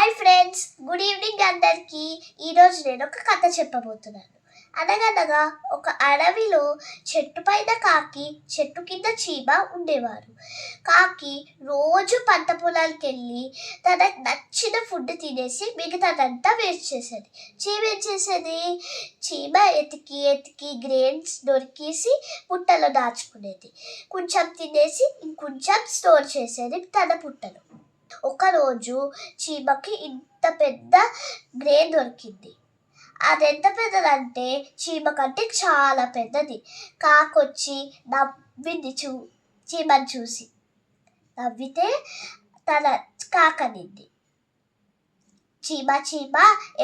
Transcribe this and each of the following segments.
Hi friends, good evening అందరికీ. ఈరోజు నేను ఒక కథ చెప్పబోతున్నాను. అనగనగా ఒక అడవిలో చెట్టు పైన కాకి, చెట్టు కింద చీమ ఉండేవారు. కాకి రోజు పంట పొలాలకు వెళ్ళి తనకు నచ్చిన ఫుడ్ తినేసి మిగతాదంతా వేస్ట్ చేసేది. చీమ ఏం చేసేది? చీమ ఎతికి ఎతికి గ్రెయిన్స్ దొరికేసి పుట్టలో దాచుకునేది. కొంచెం తినేసి ఇంకొంచెం స్టోర్ చేసేది తన పుట్టలో. ఒకరోజు చీమకి ఇంత పెద్ద గ్రెయిన్ దొరికింది. అది ఎంత పెద్దదంటే చీమ కంటే చాలా పెద్దది. కాకొచ్చి నవ్వింది చీమని చూసి. నవ్వితే తన కాకనింది, చీమ చీమ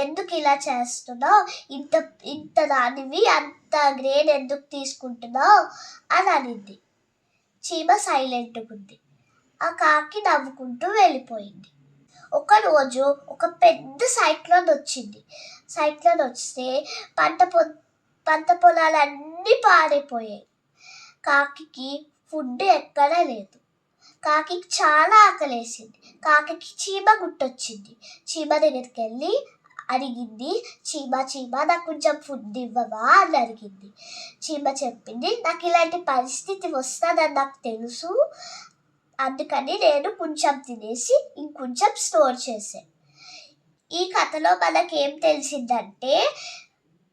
ఎందుకు ఇలా చేస్తున్నావు? ఇంత ఇంత దానివి అంత గ్రెయిన్ ఎందుకు తీసుకుంటున్నావు అని అనింది. చీమ సైలెంట్గా ఉంది. ఆ కాకి నవ్వుకుంటూ వెళ్ళిపోయింది. ఒకరోజు ఒక పెద్ద సైక్లోన్ వచ్చింది. సైక్లోన్ వస్తే పంట పొలాలన్నీ పాడైపోయాయి. కాకి ఫుడ్ ఎక్కడా లేదు. కాకి చాలా ఆకలేసింది. కాకి చీమ గుర్తొచ్చింది. చీమ దగ్గరికి వెళ్ళి అడిగింది, చీమ చీమ నాకు కొంచెం ఫుడ్ ఇవ్వవా అని అడిగింది. చీమ చెప్పింది, నాకు ఇలాంటి పరిస్థితి వస్తుందని నాకు తెలుసు, అందుకని నేను కొంచెం తినేసి ఇంకొంచెం స్టోర్ చేశాను. ఈ కథలో మనకేం తెలిసిందంటే,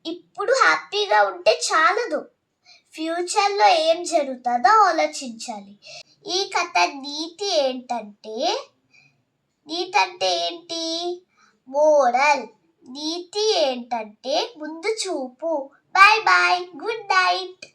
ఇప్పుడు హ్యాపీగా ఉంటే చాలదు, ఫ్యూచర్లో ఏం జరుగుతుందో ఆలోచించాలి. ఈ కథ నీతి ఏంటంటే ఏంటి? మోరల్ నీతి ఏంటంటే ముందు చూపు. Bye bye, good night.